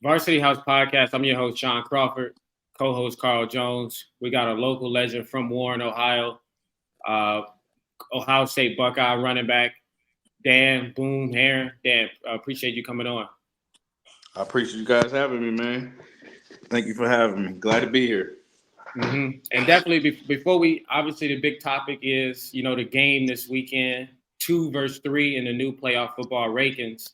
Varsity House Podcast. I'm your host, Shaun Crawford, co-host Carl Jones. We got a local legend from Warren, Ohio, uh, Ohio State Buckeye running back, Dan Herron. Dan, appreciate you coming on. I appreciate you guys having me, man. Thank you for having me. Glad to be here. And definitely before we, obviously the big topic is, the game this weekend, 2 versus 3 in the new playoff football rankings.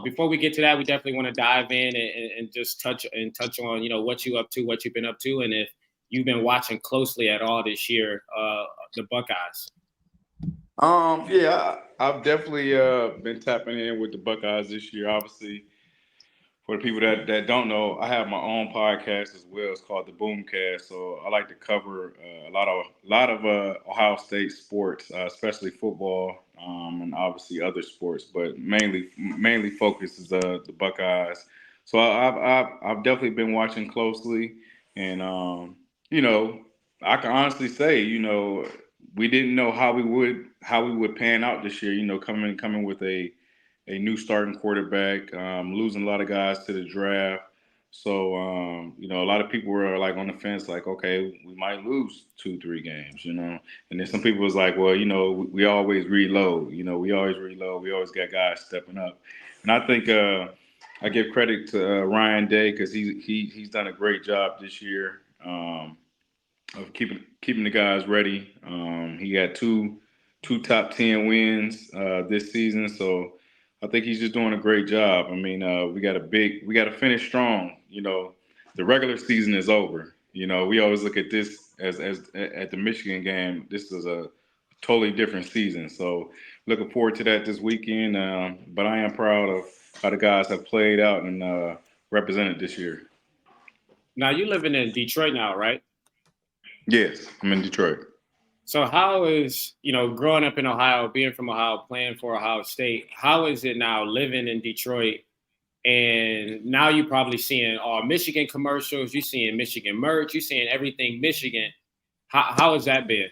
Before we get to that, we definitely want to dive in and just touch on, what you up to, what you've been up to, and if you've been watching closely at all this year, the Buckeyes. I've definitely been tapping in with the Buckeyes this year. Obviously, for the people that don't know, I have my own podcast as well. It's called the Boomcast. So I like to cover a lot of Ohio State sports, especially football, and obviously other sports, but mainly focus is the Buckeyes. So I've definitely been watching closely, and I can honestly say, we didn't know how we would pan out this year. Coming with a new starting quarterback, losing a lot of guys to the draft. So, a lot of people were like on the fence, like, okay, we might lose 2, 3 games. And then some people was like, well, we always reload. We always reload. We always got guys stepping up. And I think I give credit to Ryan Day because he's done a great job this year of keeping the guys ready. He got two top 10 wins this season, so I think he's just doing a great job. I mean, we got to finish strong. The regular season is over. We always look at this as at the Michigan game. This is a totally different season. So looking forward to that this weekend. But I am proud of how the guys have played out and represented this year. Now you're living in Detroit now, right? Yes, I'm in Detroit. So how is, growing up in Ohio, being from Ohio, playing for Ohio State, how is it now living in Detroit? And now you're probably seeing all Michigan commercials, you're seeing Michigan merch, you're seeing everything Michigan. How has that been?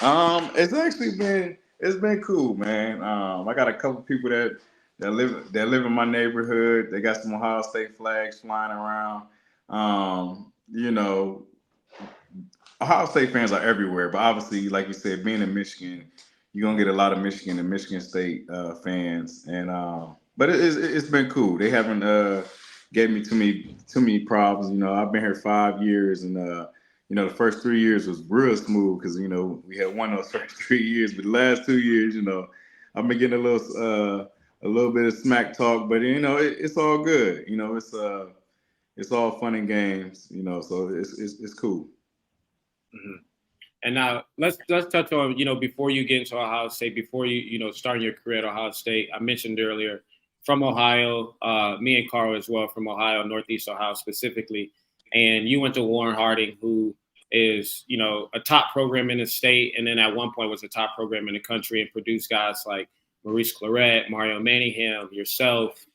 It's been cool, man. I got a couple people that live in my neighborhood. They got some Ohio State flags flying around. Um, you know, Ohio State fans are everywhere, but obviously, like you said, being in Michigan, you're gonna get a lot of Michigan and Michigan State fans, and but it's been cool. They haven't gave me too many problems. I've been here 5 years, and the first 3 years was real smooth because we had won those first 3 years, but the last 2 years, I've been getting a little bit of smack talk, but it's all good. It's all fun and games. So it's cool. Mm-hmm. And now let's touch on, before you get into Ohio State, before you starting your career at Ohio State. I mentioned earlier from Ohio, me and Carl as well from Ohio, Northeast Ohio specifically. And you went to Warren Harding, who is, a top program in the state, and then at one point was a top program in the country and produced guys like Maurice Clarett, Mario Manningham, yourself,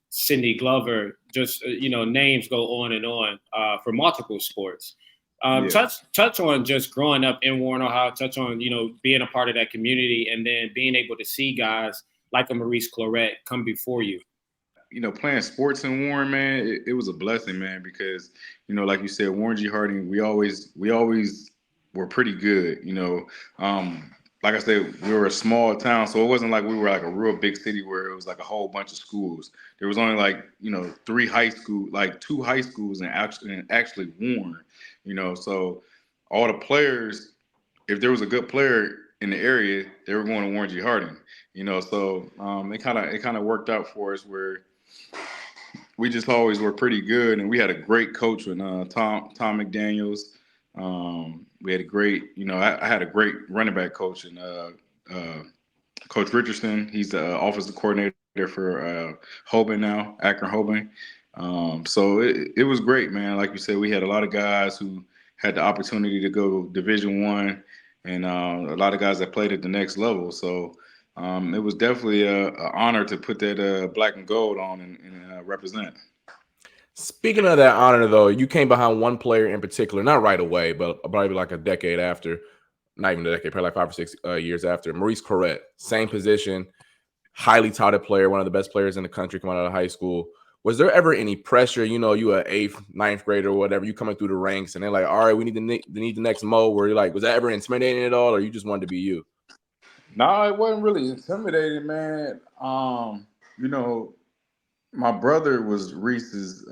Cindy Glover, just, names go on and on for multiple sports. Yeah. Touch on just growing up in Warren, Ohio. Touch on being a part of that community, and then being able to see guys like a Maurice Clarett come before you. Playing sports in Warren, man, it was a blessing, man, because like you said, Warren G. Harding, we always were pretty good. Like I said, we were a small town, so it wasn't like we were like a real big city where it was like a whole bunch of schools. There was only like 2 high schools, and actually Warren. So all the players, if there was a good player in the area, they were going to Warren G. Harding. So it kind of worked out for us where we just always were pretty good, and we had a great coach with Tom McDaniels. We had a great, I had a great running back coach, and Coach Richardson. He's the offensive coordinator for Hoban now, Akron Hoban. So it was great, man. Like you said, we had a lot of guys who had the opportunity to go Division I, and a lot of guys that played at the next level. So it was definitely an honor to put that black and gold on and represent. Speaking of that honor, though, you came behind one player in particular, not right away, but probably like a decade after, not even a decade, probably like 5 or 6 years after. Maurice Clarett, same position, highly touted player, one of the best players in the country coming out of high school. Was there ever any pressure? You know, you an 8th, 9th grader or whatever, you coming through the ranks, and they're like, all right, we need the next Mo. Where you're like, was that ever intimidating at all, or you just wanted to be you? No, it wasn't really intimidating, man. You know, my brother was Reese's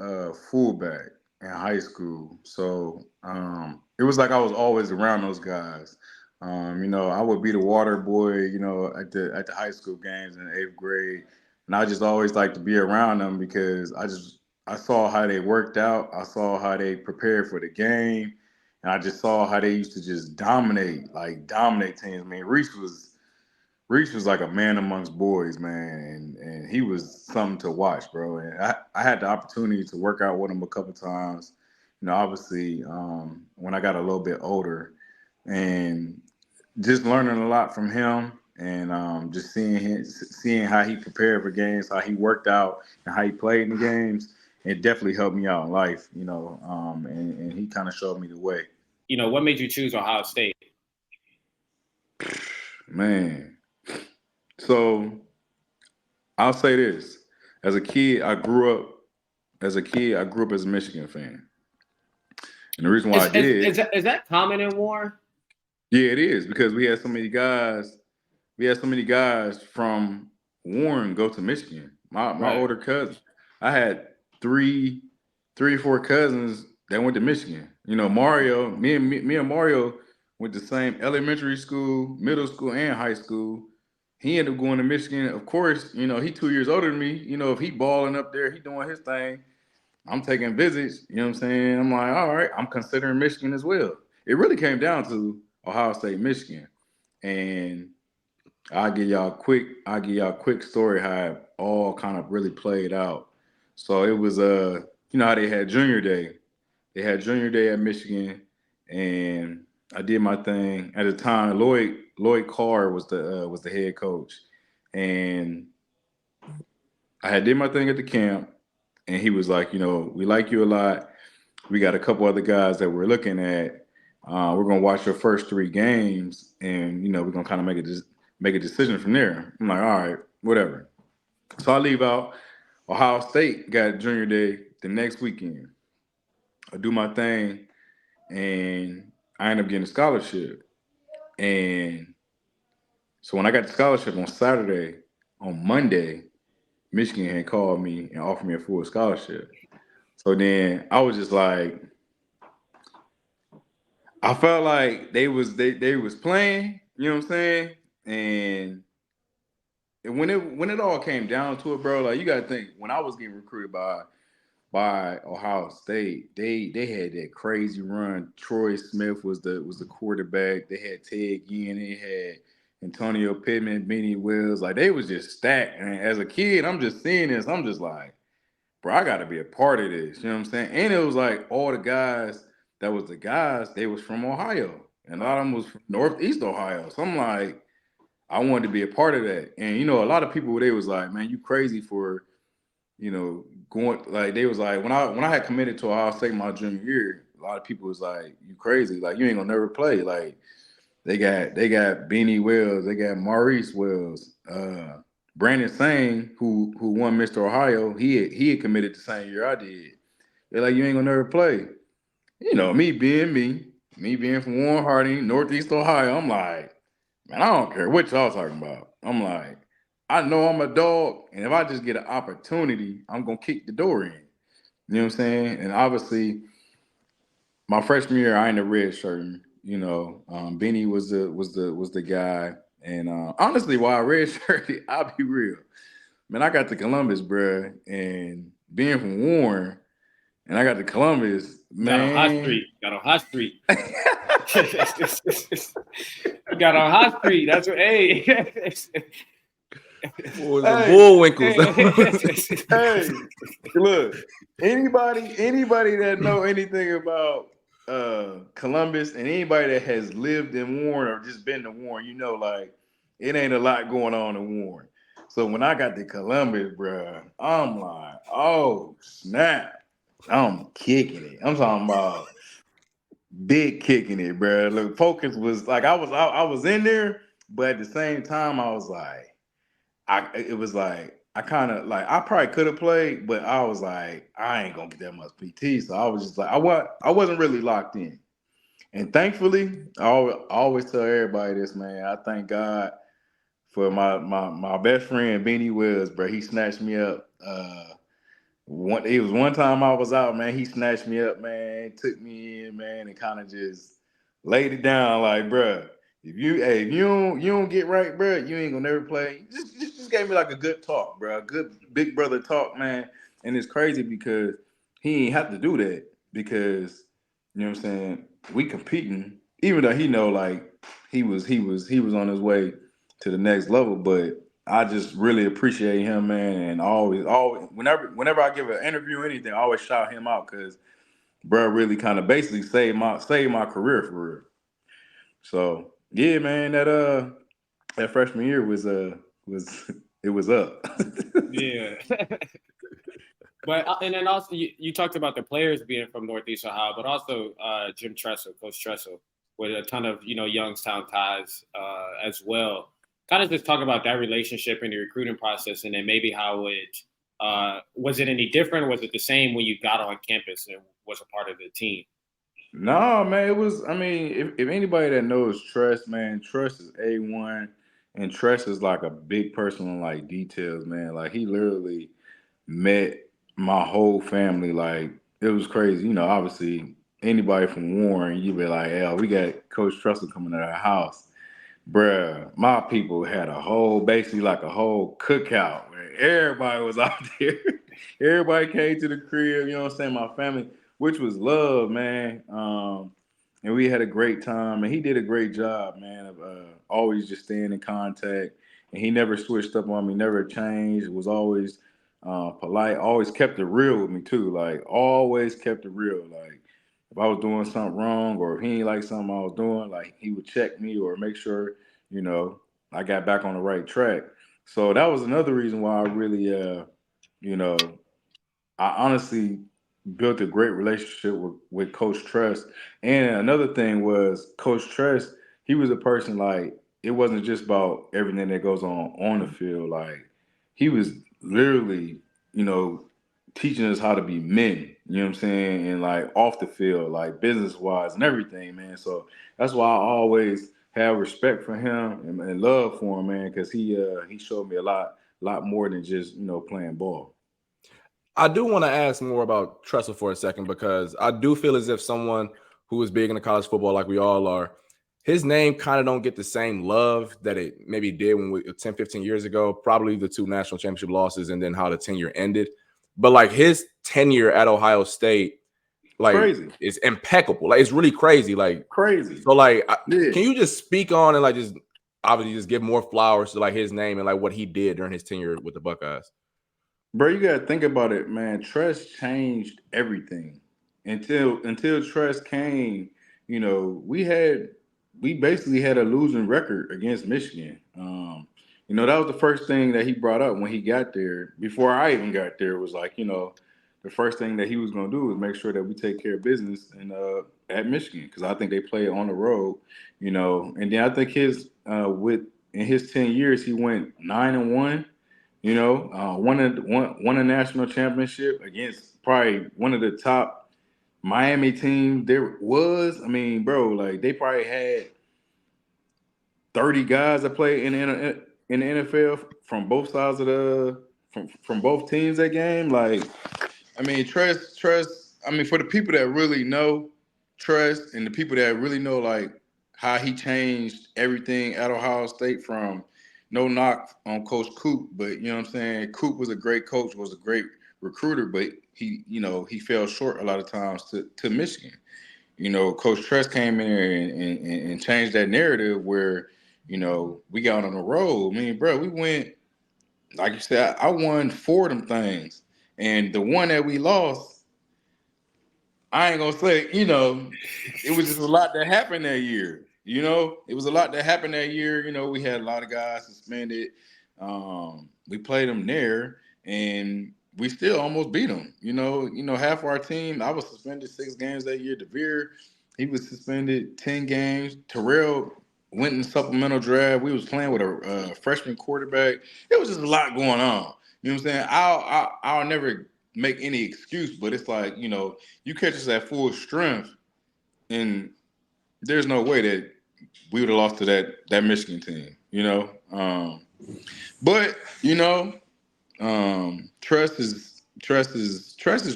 fullback in high school, so it was like I was always around those guys. You know, I would be the water boy, you know, at the high school games in the 8th grade, and I just always liked to be around them because I saw how they worked out, I saw how they prepared for the game, and I just saw how they used to just dominate teams. I mean, Reese was like a man amongst boys, man, and he was something to watch, bro. And I had the opportunity to work out with him a couple times, you know, obviously when I got a little bit older, and just learning a lot from him, and just seeing how he prepared for games, how he worked out, and how he played in the games. It definitely helped me out in life, you know, and he kind of showed me the way. You know, what made you choose Ohio State? Man. So I'll say this: as a kid, I grew up as a Michigan fan, and the reason why Is that common in Warren? yeah, it is because we had so many guys. We had so many guys from Warren go to Michigan. My Right. older cousin, I had three or four cousins that went to Michigan. You know, Mario, me and Mario went to the same elementary school, middle school, and high school. He ended up going to Michigan. Of course, you know, he 2 years older than me. You know, if he balling up there, he doing his thing. I'm taking visits. You know what I'm saying? I'm like, all right, I'm considering Michigan as well. It really came down to Ohio State, Michigan. And I'll give y'all a quick story how it all kind of really played out. So it was you know how they had junior day. They had junior day at Michigan, and I did my thing. At the time, Lloyd Carr was the head coach, and I had did my thing at the camp, and he was like, you know, we like you a lot. We got a couple other guys that we're looking at. We're gonna watch your first 3 games, and you know, we're gonna kind of make a decision from there. I'm like, all right, whatever. So I leave out. Ohio State got junior day the next weekend. I do my thing, and I end up getting a scholarship. And so when I got the scholarship on Saturday, on Monday, Michigan had called me and offered me a full scholarship. So then I was just like, I felt like they was playing, you know what I'm saying? And when it all came down to it, bro, like you gotta think when I was getting recruited by Ohio State, they had that crazy run. Troy Smith was the quarterback. They had Ted Ginn, they had Antonio Pittman, Benny Wills. Like they was just stacked. And as a kid, I'm just seeing this. I'm just like, bro, I gotta be a part of this. You know what I'm saying? And it was like all the guys that was the guys, they was from Ohio. And a lot of them was from Northeast Ohio. So I'm like, I wanted to be a part of that. And you know, a lot of people they was like, man, you crazy for, you know, going like they was like when I had committed to Ohio State my junior year, a lot of people was like, you crazy, like you ain't gonna never play. Like they got Benny Wells, they got Maurice Wells, Brandon Sane, who won Mr. Ohio, he had committed the same year I did. They're like, you ain't gonna never play. You know, me being from Warren Harding, Northeast Ohio, I'm like, man, I don't care what y'all talking about. I'm like, I know I'm a dog, and if I just get an opportunity, I'm gonna kick the door in. You know what I'm saying? And obviously, my freshman year, I ain't a red shirt. You know, Benny was the guy. And honestly, while I red shirted, I'll be real. Man, I got to Columbus, bruh, and being from Warren, and I got to Columbus, Got on High man. Street. Got on High Street. Got on High Street. That's what. Hey. What was the Bullwinkles? Hey, look, anybody that know anything about Columbus and anybody that has lived in Warren or just been to Warren, you know, like it ain't a lot going on in Warren. So when I got to Columbus, bro, I'm like, oh snap, I'm kicking it. I'm talking about big kicking it, bro. Look, focus was like I was in there, but at the same time, I was like. It was like I kind of like I probably could have played, but I was like, I ain't gonna get that much PT. So I was just like, I wasn't really locked in. And thankfully, I always tell everybody this, man. I thank God for my best friend Beanie Wells, bro. He snatched me up. It was one time I was out, man. He snatched me up, man. Took me in, man, and kind of just laid it down, like, bro. If you don't get right, bro, you ain't gonna never play. Just gave me like a good talk, bro. A good big brother talk, man. And it's crazy because he ain't have to do that because you know what I'm saying. We competing, even though he know like he was on his way to the next level, but I just really appreciate him, man, and always, whenever I give an interview or anything, I always shout him out because bro really kind of basically saved my career for real. So yeah, man, that freshman year was it was up. Yeah. But and then also you talked about the players being from Northeast Ohio, but also Jim Tressel, Coach Tressel, with a ton of Youngstown ties as well. Kind of just talk about that relationship in the recruiting process, and then maybe how it was it any different? Or was it the same when you got on campus and was a part of the team? No, man, it was. I mean, if anybody that knows Tress, man, Tress is A1, and Tress is like a big person on like details, man. Like he literally met my whole family. Like it was crazy. Obviously anybody from Warren, you be like, "Hell, we got Coach Tressel coming to our house." Bruh, my people had basically like a whole cookout where everybody was out there. Everybody came to the crib, you know what I'm saying? My family, which was love, man. And we had a great time, and he did a great job, man, of always just staying in contact. And he never switched up on me, never changed, was always polite, always kept it real with me, too. Like, always kept it real. Like, if I was doing something wrong or if he ain't like something I was doing, like he would check me or make sure, I got back on the right track. So that was another reason why I really, you know, I honestly built a great relationship with Coach Tress. And another thing was Coach Tress, he was a person like, it wasn't just about everything that goes on the field. Like he was literally, you know, teaching us how to be men, you know what I'm saying? And like off the field, like business wise and everything, man. So that's why I always have respect for him and love for him, man, because he showed me a lot more than just, playing ball. I do want to ask more about Tressel for a second because I do feel as if someone who is big into college football like we all are, his name kind of don't get the same love that it maybe did when 10, 15 years ago, probably the 2 national championship losses and then how the tenure ended. But like his tenure at Ohio State, like Crazy. is impeccable. Like it's really crazy. Like Crazy. So like, Yeah. Can you just speak on and like just obviously just give more flowers to like his name and like what he did during his tenure with the Buckeyes? Bro, you gotta think about it, man. Tress changed everything. Until Tress came, we basically had a losing record against Michigan. That was the first thing that he brought up when he got there. Before I even got there, was like, the first thing that he was gonna do was make sure that we take care of business and at Michigan because I think they play on the road, And then I think in his 10 years he went 9-1. Won a national championship against probably one of the top Miami teams there was. I mean, bro, like they probably had 30 guys that play in the NFL from both sides of from both teams that game. Like, I mean, Tress. I mean, for the people that really know Tress and the people that really know like how he changed everything at Ohio State from no knock on Coach Coop, but you know what I'm saying? Coop was a great coach, was a great recruiter, but he fell short a lot of times to Michigan. Coach Tress came in there and changed that narrative where, we got on the road. I mean, bro, we went, like you said, I won 4 of them things. And the one that we lost, I ain't gonna say, it was just a lot that happened that year. It was a lot that happened that year. We had a lot of guys suspended. We played them there, and we still almost beat them. Half our team. I was suspended 6 games that year. DeVere, he was suspended 10 games. Terrell went in supplemental draft. We was playing with a freshman quarterback. It was just a lot going on. You know what I'm saying? I'll never make any excuse, but it's like, you catch us at full strength, and there's no way that we would have lost to that Michigan team. But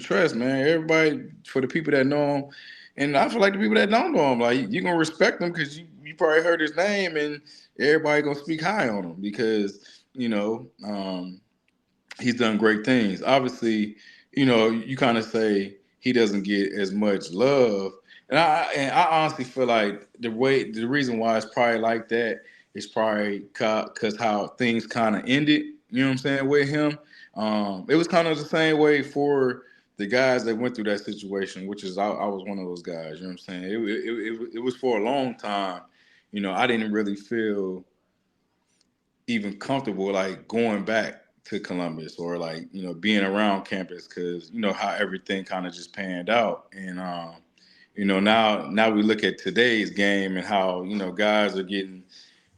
trust, man. Everybody, for the people that know him, and I feel like the people that don't know him, like, you gonna respect him because you probably heard his name, and everybody gonna speak high on him because he's done great things. Obviously, you kind of say he doesn't get as much love, and I honestly feel like the reason why it's probably like that is probably because how things kind of ended. You know what I'm saying with him. It was kind of the same way for the guys that went through that situation, which is I was one of those guys. You know what I'm saying? It was for a long time. I didn't really feel even comfortable like going back to Columbus or like being around campus because how everything kind of just panned out. And now we look at today's game and how guys are getting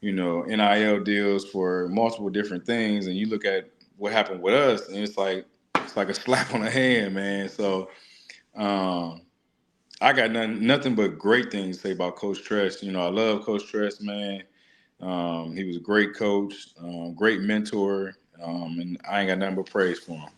NIL deals for multiple different things, and you look at what happened with us, and it's like a slap on the hand, man. So I got nothing but great things to say about Coach Tress. I love Coach Tress, man. He was a great coach, great mentor, and I ain't got nothing but praise for him.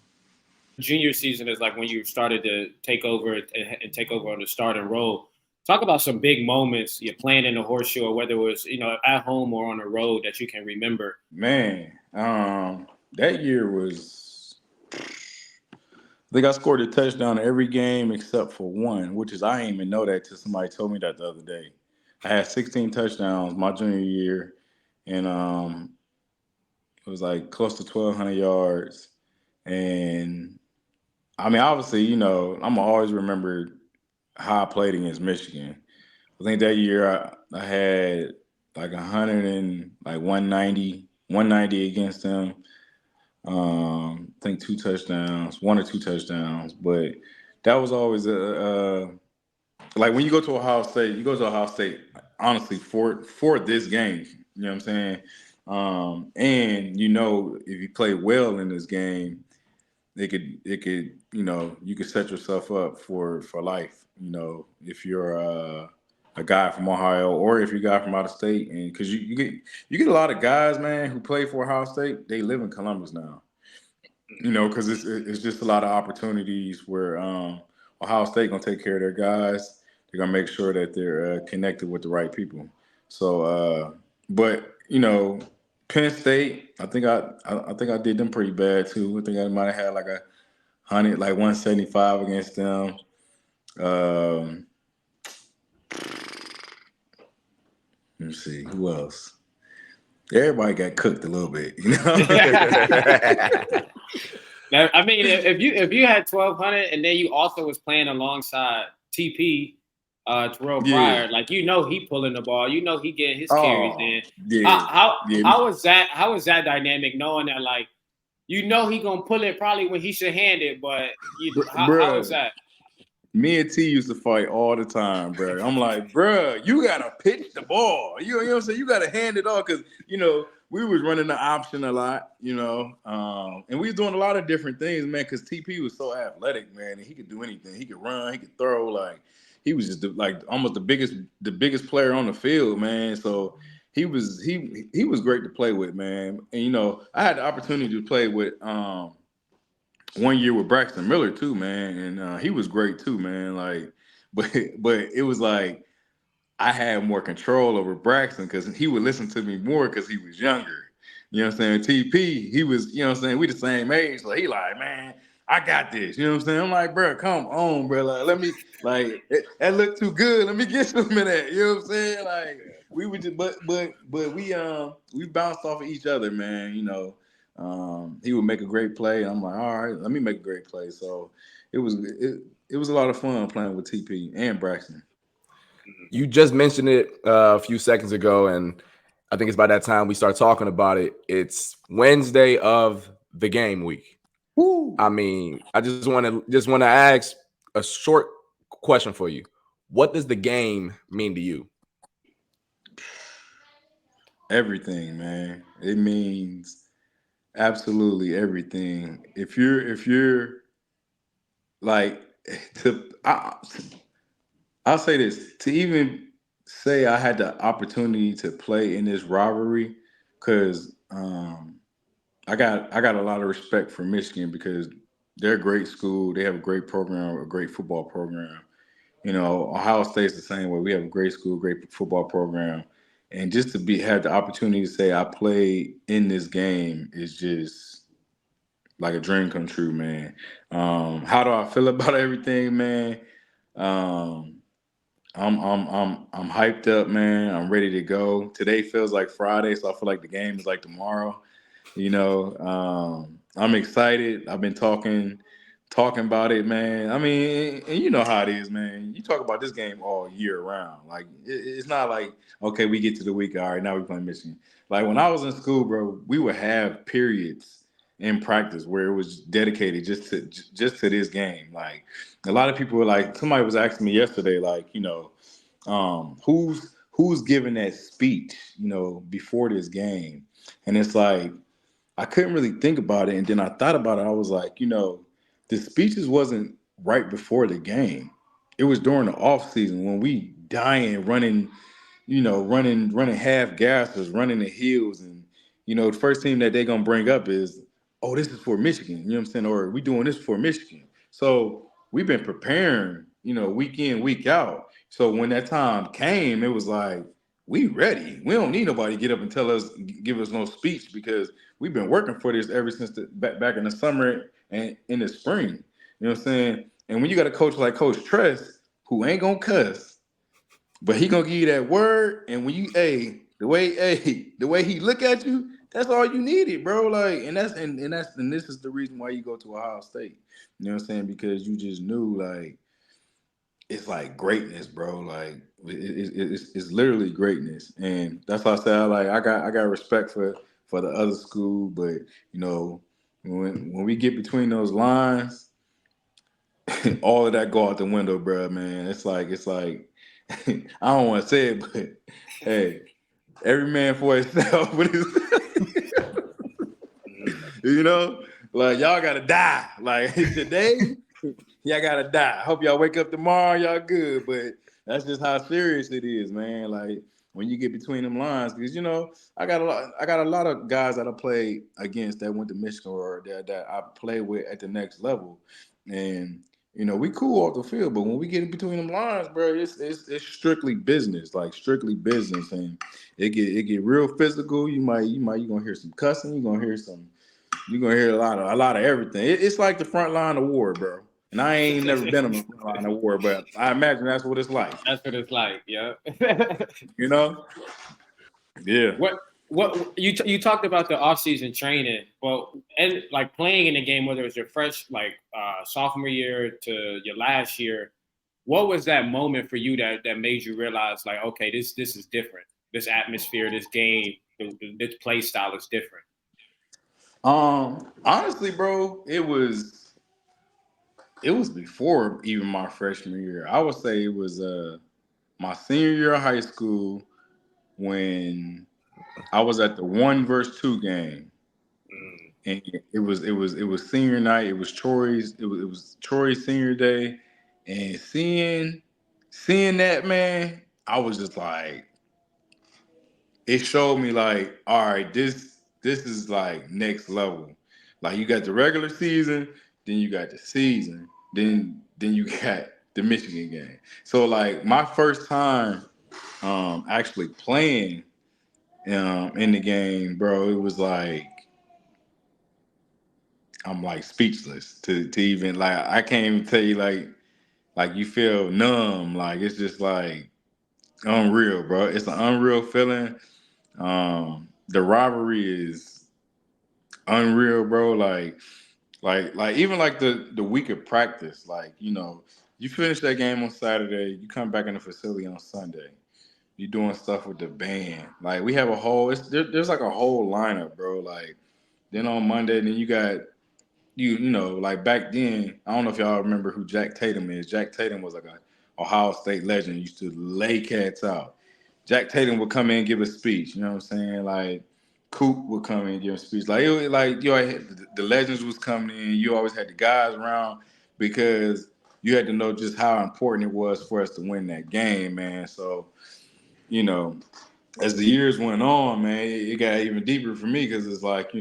Junior season is like when you started to take over and take over on the starting role. Talk about some big moments you're playing in the horseshoe, or whether it was at home or on the road that you can remember. Man, that year was. I think I scored a touchdown every game except for one, which is I didn't even know that till somebody told me that the other day. I had 16 touchdowns my junior year, and it was like close to 1,200 yards. And I mean, obviously, I'm always remember how I played against Michigan. I think that year I had like 100 and like 190 against them. I think one or two touchdowns, but that was always like when you go to Ohio State, honestly for this game. You know what I'm saying? And if you play well in this game, it could you could set yourself up for life. If you're a guy from Ohio or if you're a guy from out of state, and because you get a lot of guys, man, who play for Ohio State, they live in Columbus now. Because it's just a lot of opportunities where Ohio State gonna take care of their guys. They're gonna make sure that they're connected with the right people. So, but Penn State, I think I did them pretty bad too. I think I might have had like 175 against them. Let me see who else. Everybody got cooked a little bit, Now, I mean, if you had 1,200 and then you also was playing alongside TP, Terrell Pryor, like he pulling the ball, he getting his carries in. Yeah, how was that? How was that dynamic? Knowing that like he gonna pull it probably when he should hand it, but how was that? Me and T used to fight all the time, bro. I'm like, bro, you gotta pitch the ball. You know what I'm saying? You gotta hand it off because we was running the option a lot, and we was doing a lot of different things, man. Because TP was so athletic, man, and he could do anything. He could run, he could throw. Like he was just like almost the biggest player on the field, man. So he was great to play with, man. And I had the opportunity to play with. One year with Braxton Miller too, man, and he was great too, man. Like, but it was like I had more control over Braxton because he would listen to me more because he was younger. You know what I'm saying? TP, he was, we the same age, so he like, man, I got this. You know what I'm saying? I'm like, bro, come on, bro. Like, let me, like, that looked too good. Let me get some of that. You know what I'm saying? Like, we would just, but we bounced off of each other, man. He would make a great play, and I'm like, all right, let me make a great play. So it was a lot of fun playing with TP and Braxton. You just mentioned it a few seconds ago, and I think it's by that time we start talking about it. It's Wednesday of the game week. Woo. I mean, I just want to ask a short question for you. What does the game mean to you? Everything, man. It means Absolutely everything. If you're like to I'll say this to even say I had the opportunity to play in this rivalry because I got a lot of respect for Michigan because they're a great school. They have a great program, a great football program. Ohio State's the same way. We have a great school, great football program, and just to be have the opportunity to say I played in this game is just like a dream come true, man. How do I feel about everything, man? Um, I'm hyped up, man. I'm ready to go. Today feels like Friday, so I feel like the game is like tomorrow. I'm excited. I've been talking about it, man. I mean, and you know how it is, man. You talk about this game all year round. Like it's not like okay, we get to the week, all right, now we playing Michigan. Like when I was in school, bro, we would have periods in practice where it was dedicated just to this game. Like a lot of people were like, somebody was asking me yesterday, like, who's giving that speech, before this game, and it's like I couldn't really think about it. And then I thought about it. I was like, the speeches wasn't right before the game. It was during the off season when we dying, running, running half gassers, running the hills. And, the first team that they're going to bring up is, oh, this is for Michigan. You know what I'm saying? Or we doing this for Michigan. So we've been preparing, week in, week out. So when that time came, it was like, we ready. We don't need nobody to get up and give us no speech because we've been working for this ever since back in the summer and in the spring. You know what I'm saying? And when you got a coach like Coach Tress, who ain't gonna cuss, but he gonna give you that word, and when you the way he look at you, that's all you needed, bro. Like, and this is the reason why you go to Ohio State. You know what I'm saying? Because you just knew like it's like greatness, bro. Like it's literally greatness, and that's why I say I got respect for the other school, but you know when we get between those lines, all of that go out the window, bro. Man, it's like I don't want to say it, but hey, every man for himself. But you know, like y'all gotta die. Like today. Y'all gotta die. Hope y'all wake up tomorrow, y'all good. But that's just how serious it is, man. Like when you get between them lines, because I got a lot of guys that I played against that went to Michigan or that I played with at the next level, and we cool off the field. But when we get in between them lines, bro, it's strictly business, like strictly business, and it get real physical. You gonna hear some cussing. You gonna hear a lot of everything. It's like the front line of war, bro. And I ain't never been on the front line of war, but I imagine that's what it's like. That's what it's like. Yeah. You know? Yeah. What you talked about the off-season training, and like playing in the game, whether it's your fresh sophomore year to your last year, what was that moment for you that made you realize like, okay, this is different. This atmosphere, this game, this play style is different. Honestly, bro, it was before even my freshman year. I would say it was my senior year of high school when I was at the 1 versus 2 game. And it was senior night. It was Troy's senior day, and seeing that, man, I was just like, it showed me like, all right, this is like next level. Like you got the regular season, then you got the season, then you got the Michigan game. So like my first time actually playing in the game, bro, it was like I'm like speechless to even like I can't even tell you like you feel numb, like it's just like unreal, bro. It's an unreal feeling. The rivalry is unreal, bro. Like even like the week of practice, like you finish that game on Saturday, you come back in the facility on Sunday. You doing stuff with the band. Like we have a whole there's like a whole lineup, bro. Like then on Monday, then you got like back then, I don't know if y'all remember who Jack Tatum is. Jack Tatum was like a Ohio State legend. He used to lay cats out. Jack Tatum would come in and give a speech. You know what I'm saying? Like Coop would come in and give a speech. Like, the legends was coming in. You always had the guys around because you had to know just how important it was for us to win that game, man. So, as the years went on, man, it got even deeper for me because it's like,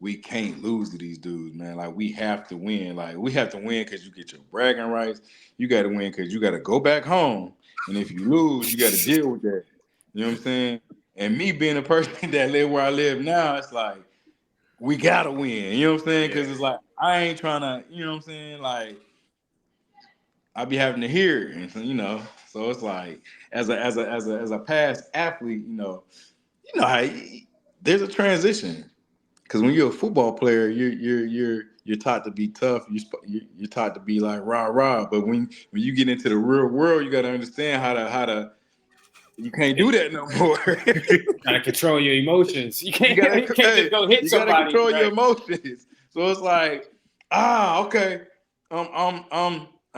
we can't lose to these dudes, man. Like, we have to win. Like, we have to win because you get your bragging rights. You got to win because you got to go back home. And if you lose, you got to deal with that. You know what I'm saying? And me being a person that live where I live now, it's like, we got to win. You know what I'm saying? Because it's like, I ain't trying to, you know what I'm saying? Like, I be having to hear it, and so it's like as a past athlete, how there's a transition because when you're a football player, you're taught to be tough, you're taught to be like rah rah, but when you get into the real world, you got to understand how to you can't do that no more. Gotta control your emotions. You can't just go hit somebody. You gotta control your emotions. So it's like, okay,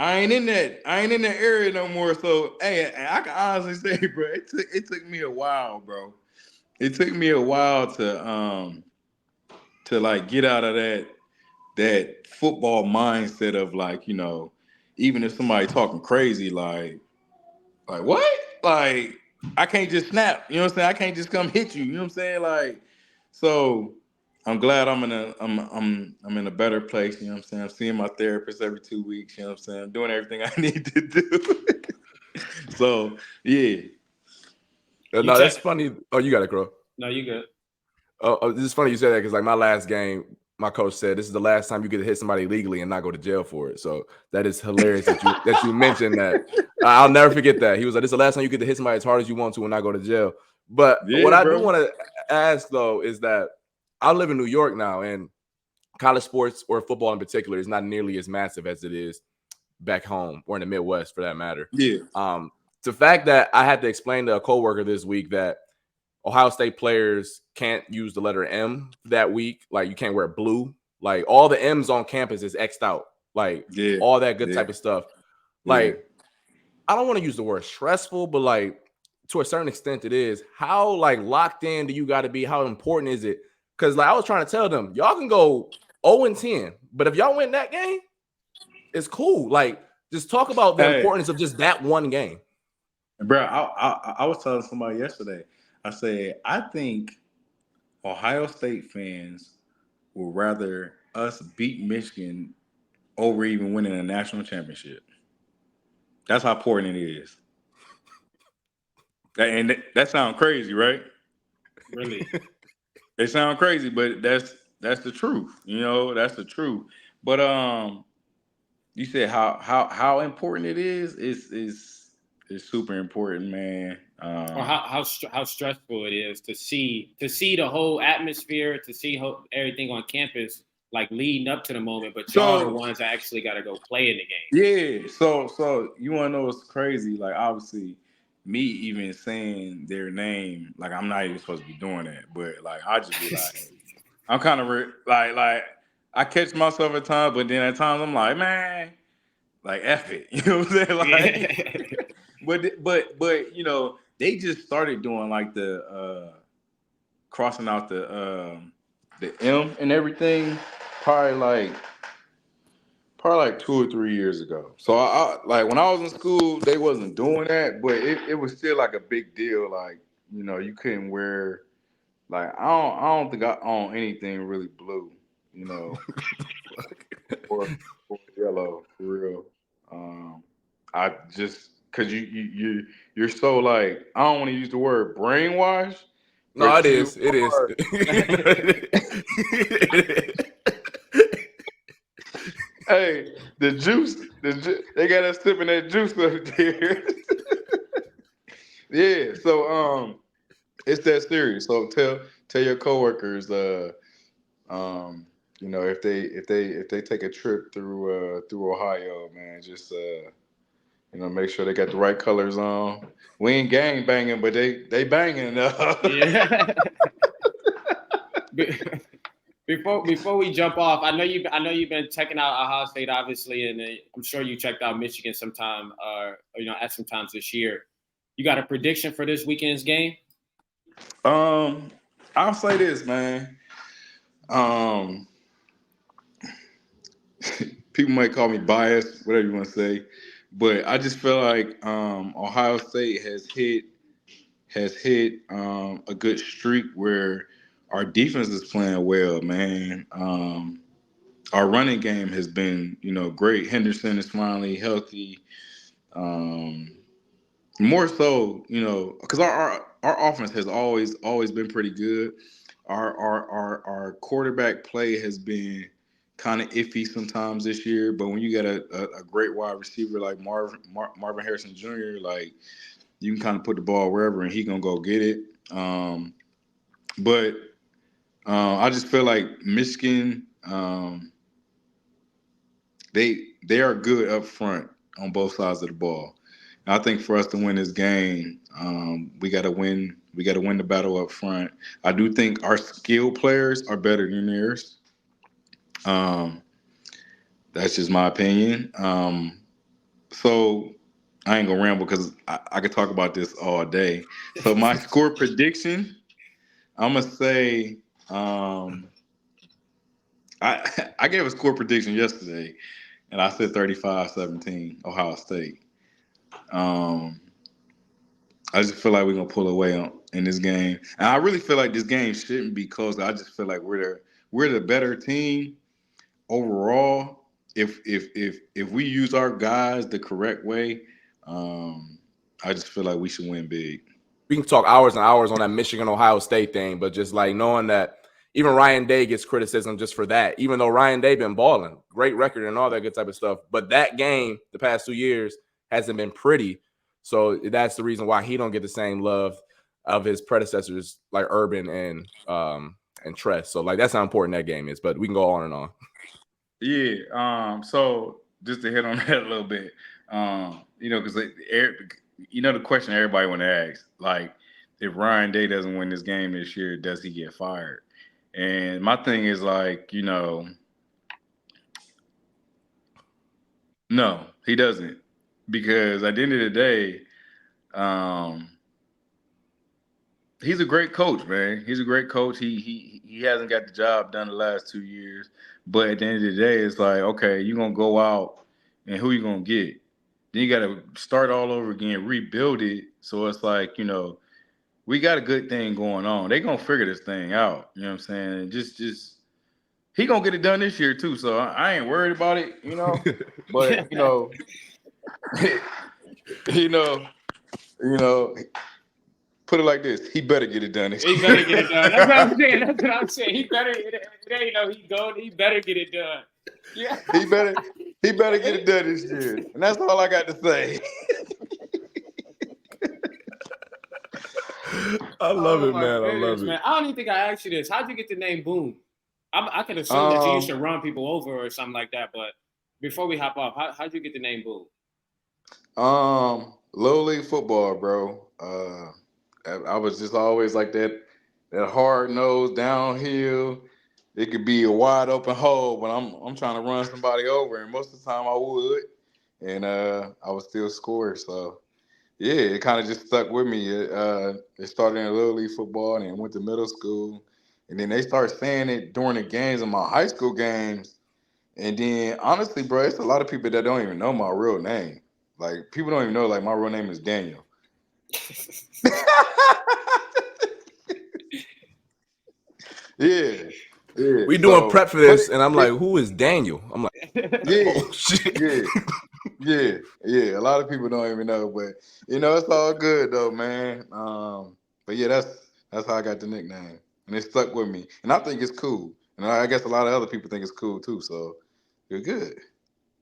I ain't in that area no more. So hey, I can honestly say, bro, it took me a while, bro. It took me a while to like get out of that football mindset of like, even if somebody talking crazy, like what? Like, I can't just snap. You know what I'm saying? I can't just come hit you. You know what I'm saying? Like, so I'm glad I'm in a better place. You know what I'm saying? I'm seeing my therapist every 2 weeks. You know what I'm saying? I'm doing everything I need to do. So yeah. No, that's funny. Oh, you got it, Crow. No, you good. Oh, this is funny you said that because like my last game, my coach said this is the last time you get to hit somebody legally and not go to jail for it. So that is hilarious that you mentioned that. I'll never forget that. He was like, "This is the last time you get to hit somebody as hard as you want to and not go to jail." But what I do want to ask though is that I live in New York now, and college sports or football in particular is not nearly as massive as it is back home or in the Midwest for that matter. Yeah. The fact that I had to explain to a coworker this week that Ohio State players can't use the letter M that week. Like, you can't wear blue. Like, all the M's on campus is X'd out. Like, all that good type of stuff. Like, I don't want to use the word stressful, but like, to a certain extent it is. How like locked in do you got to be? How important is it? Because like I was trying to tell them, y'all can go 0-10, but if y'all win that game, it's cool. Like, just talk about the importance of just that one game. Bro, I was telling somebody yesterday, I said, I think Ohio State fans would rather us beat Michigan over even winning a national championship. That's how important it is. And that sounds crazy, right? Really? They sound crazy, but that's the truth. That's the truth. But you said how important it is super important, man. Or how stressful it is to see the whole atmosphere, to see everything on campus like leading up to the moment, but y'all are the ones that actually got to go play in the game. Yeah. So you want to know what's crazy? Like, obviously, me even saying their name, like I'm not even supposed to be doing that, but like I just be like, I'm kind of like I catch myself at times, but then at times I'm like, man, like F it, you know what I'm saying? Like, but they just started doing like the crossing out the M and everything, probably like 2 or 3 years ago. So I like when I was in school, they wasn't doing that, but it was still like a big deal. Like, you couldn't wear like I don't think I own anything really blue, or yellow for real. I just because you're so like I don't want to use the word brainwash. No, it is. Hey, the juice, they got us sipping that juice up there. Yeah, so it's that serious. So tell your coworkers, if they take a trip through Ohio, man, just make sure they got the right colors on. We ain't gang banging, but they banging. Yeah. Before we jump off, I know you've been checking out Ohio State, obviously, and I'm sure you checked out Michigan sometime, at some times this year. You got a prediction for this weekend's game? I I'll say this, man. People might call me biased, whatever you want to say, but I just feel like Ohio State has hit a good streak where our defense is playing well, man. Our running game has been, great. Henderson is finally healthy. More so, because our offense has always been pretty good. Our quarterback play has been kind of iffy sometimes this year, but when you got a great wide receiver like Marvin Harrison Jr., like you can kind of put the ball wherever and he gonna go get it. But I just feel like Michigan, they are good up front on both sides of the ball. And I think for us to win this game, we got to win. We got to win the battle up front. I do think our skill players are better than theirs. That's just my opinion. So I ain't gonna ramble because I could talk about this all day. So my score prediction, I'm gonna say, I gave a score prediction yesterday, and I said 35-17 Ohio State. I just feel like we're gonna pull away in this game, and I really feel like this game shouldn't be close. I just feel like we're the better team overall. If we use our guys the correct way, I just feel like we should win big. We can talk hours and hours on that Michigan Ohio State thing, but just like knowing that even Ryan Day gets criticism just for that, even though Ryan Day been balling, great record and all that good type of stuff, but that game the past 2 years hasn't been pretty. So that's the reason why he don't get the same love of his predecessors like Urban and Tress. So like that's how important that game is. But we can go on and on. Yeah. So just to hit on that a little bit, because the question everybody want to ask, like, if Ryan Day doesn't win this game this year, does he get fired? And my thing is like, no, he doesn't, because at the end of the day, he's a great coach, man. He's a great coach. He hasn't got the job done the last 2 years, but at the end of the day, it's like, okay, you're gonna go out, and who you gonna get? Then you got to start all over again, rebuild it. So it's like, we got a good thing going on. They gonna figure this thing out. You know what I'm saying? Just he gonna get it done this year too. So I ain't worried about it. But put it like this: he better get it done. He better get it done. That's what I'm saying. That's what I'm saying. He better. It ain't no he going. He better get it done. Yeah. He better get it done this year, and that's all I got to say. I love it, man. I love it. Man. I don't even think I asked you this. How'd you get the name Boom? I can assume that you used to run people over or something like that. But before we hop off, how'd you get the name Boom? Little league football, bro. I was just always like that hard nose downhill. It could be a wide open hole, but I'm trying to run somebody over, and most of the time I would, and I would still score. So yeah, it kind of just stuck with me. It started in little league football, and then went to middle school, and then they started saying it during the games of my high school games. And then honestly, bro, it's a lot of people that don't even know my real name. Like, people don't even know, like, my real name is Daniel. Yeah. We doing prep for this, and I'm like, who is Daniel? I'm like, oh, shit. Yeah. A lot of people don't even know, but it's all good though, man. But yeah, that's how I got the nickname, and it stuck with me, and I think it's cool, and I guess a lot of other people think it's cool too. So you're good.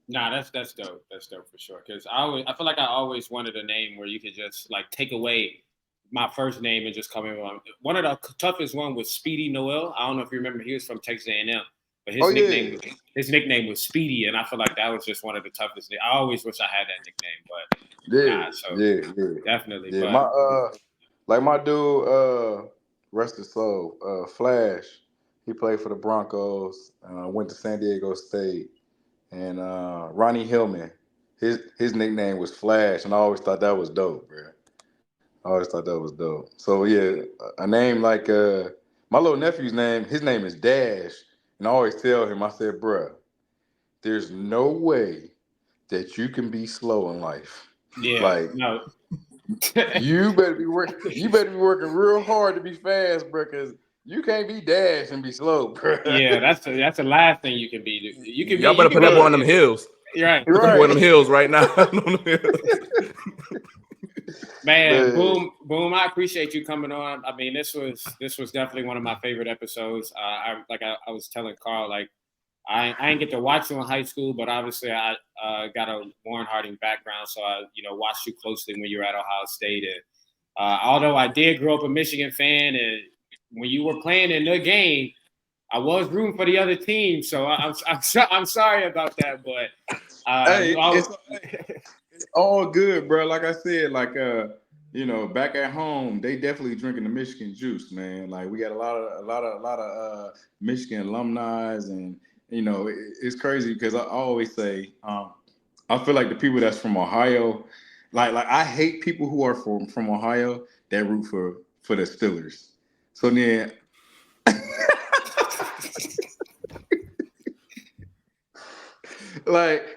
Nah, that's dope. That's dope for sure. Because I feel like I always wanted a name where you could just like take away my first name and just come in. One of the toughest one was Speedy Noel. I don't know if you remember. He was from Texas A&M, but his nickname was Speedy, and I feel like that was just one of the toughest. I always wish I had that nickname, but definitely. Yeah, but my dude, rest his soul, Flash. He played for the Broncos. Went to San Diego State. And Ronnie Hillman, his nickname was Flash, and I always thought that was dope, bro. So yeah, a name like My little nephew's his name is Dash. And I always tell him, I said, bruh, there's no way that you can be slow in life. Yeah, Like, no. you better be working real hard to be fast, bro, because you can't be Dash and be slow, bro. Yeah, that's the last thing you can be. You can be. Y'all better put that boy on them hills. Right. Put that boy on them hills right now. Man, boom! I appreciate you coming on. I mean, this was definitely one of my favorite episodes. I was telling Carl, like I didn't get to watch you in high school, but obviously I got a Warren Harding background, so I watched you closely when you were at Ohio State. And although I did grow up a Michigan fan, and when you were playing in the game, I was rooting for the other team. So I'm sorry about that, but hey, it's all good, bro. Like I said, back at home, they definitely drinking the Michigan juice, man. Like we got a lot of Michigan alumni, and it's crazy because I always say, I feel like the people that's from Ohio, like I hate people who are from Ohio that root for the Steelers. So then.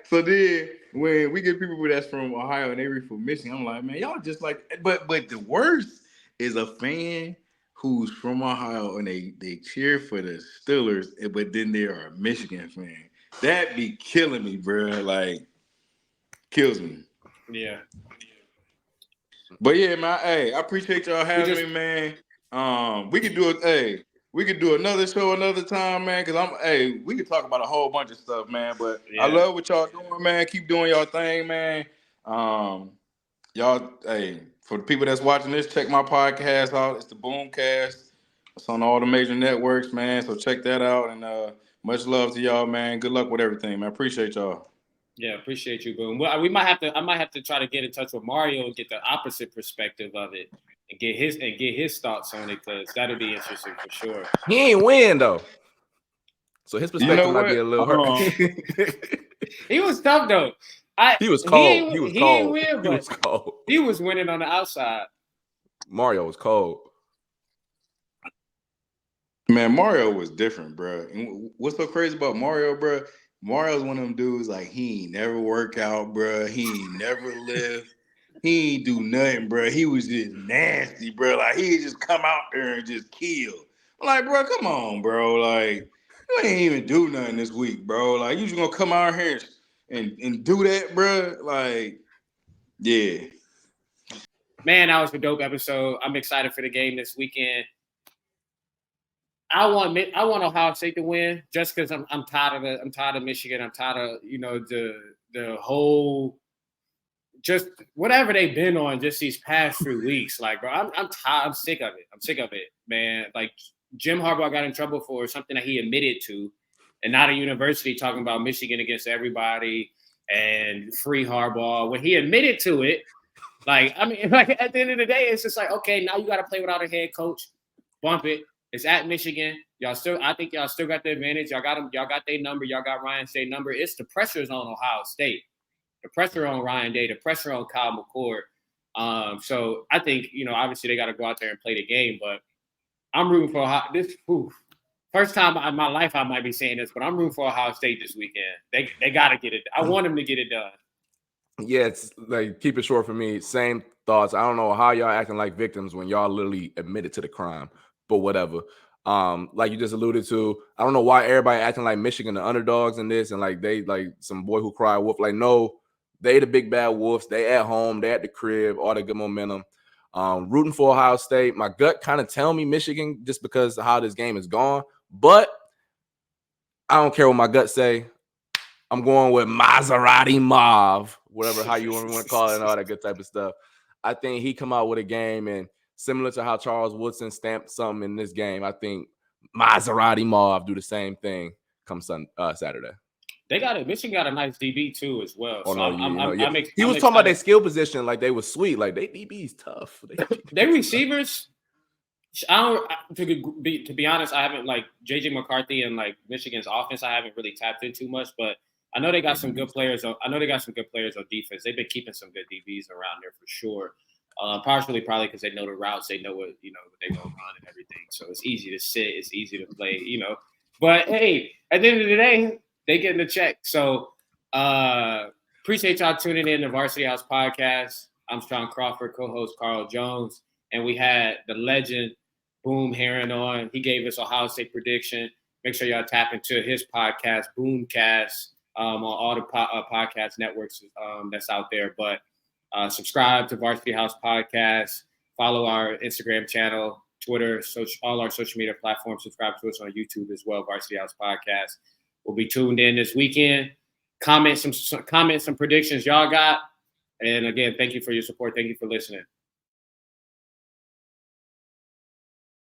So then when we get people that's from Ohio and they root for Michigan, I'm like, man, y'all just like, but the worst is a fan who's from Ohio and they cheer for the Steelers, but then they are a Michigan fan. That be killing me, bro. Like, kills me. Yeah. But yeah, man, hey, I appreciate y'all having me, man. We could do it. Hey, we could do another show another time, man. Cause we could talk about a whole bunch of stuff, man. But yeah. I love what y'all doing, man. Keep doing y'all thing, man. Y'all, hey, for the people that's watching this, check my podcast out. It's the Boomcast. It's on all the major networks, man. So check that out. And much love to y'all, man. Good luck with everything, man. Appreciate y'all. Yeah, appreciate you, Boom. Well, I might have to try to get in touch with Mario and get the opposite perspective of it and get his thoughts on it, because that'll be interesting for sure. He ain't win though, so his perspective might be a little hurt. He was tough though. He was cold. He was cold. Win, he was cold. He was winning on the outside. Mario was cold. Man, Mario was different, bro. And what's so crazy about Mario, bro? Mario's one of them dudes, like, he ain't never work out, bro. He ain't never live. He ain't do nothing, bro. He was just nasty, bro. Like, he'd just come out there and just kill. I'm like, bro, come on, bro. Like, you ain't even do nothing this week, bro. Like, you just gonna come out here and do that, bro? Like, yeah. Man, that was a dope episode. I'm excited for the game this weekend. I want Ohio State to win just because I'm tired of Michigan. I'm tired of the whole just whatever they've been on just these past 3 weeks. Like, bro, I'm tired. I'm sick of it. I'm sick of it, man. Like, Jim Harbaugh got in trouble for something that he admitted to, and not a university talking about Michigan against everybody and free Harbaugh when he admitted to it. Like, I mean, like at the end of the day, it's just like, okay, now you got to play without a head coach. Bump it. It's at Michigan. I think y'all still got the advantage. Y'all got them. Y'all got their number. Y'all got Ryan State's number. It's the pressure's on Ohio State. The pressure on Ryan Day. The pressure on Kyle McCord. So I think obviously they got to go out there and play the game. But I'm rooting for Ohio. First time in my life I might be saying this, but I'm rooting for Ohio State this weekend. They got to get it. I want them to get it done. Yeah, it's like, keep it short for me. Same thoughts. I don't know how y'all acting like victims when y'all literally admitted to the crime. But whatever. Like you just alluded to, I don't know why everybody acting like Michigan the underdogs in this, and like they like some boy who cried wolf. Like, no, they the big bad wolves. They at home, they at the crib, all the good momentum. Rooting for Ohio State. My gut kind of tell me Michigan just because of how this game is gone. But I don't care what my gut say. I'm going with Maserati Mauve, whatever how you want to call it, and all that good type of stuff. I think he come out with a game, and similar to how Charles Woodson stamped something in this game, I think Maserati Mauve do the same thing come Saturday. Michigan got a nice DB too as well. Oh, so no, he was talking about their skill position like they was sweet, like they DB's tough. They receivers. To be honest, I haven't like JJ McCarthy and like Michigan's offense. I haven't really tapped in too much, but I know they got some good players. I know they got some good players on defense. They've been keeping some good DBs around there for sure. Partially probably because they know the routes, they know what they're going to run and everything. So it's easy to sit, it's easy to play, But hey, at the end of the day, they getting the check. So appreciate y'all tuning in to Varsity House Podcast. I'm Shaun Crawford, co-host Carl Jones, and we had the legend Boom Herron on. He gave us Ohio State prediction. Make sure y'all tap into his podcast, Boomcast, on all the podcast networks that's out there. But subscribe to Varsity House Podcast. Follow our Instagram channel, Twitter, all our social media platforms. Subscribe to us on YouTube as well, Varsity House Podcast. We'll be tuned in this weekend. Comment some predictions y'all got. And again, thank you for your support. Thank you for listening.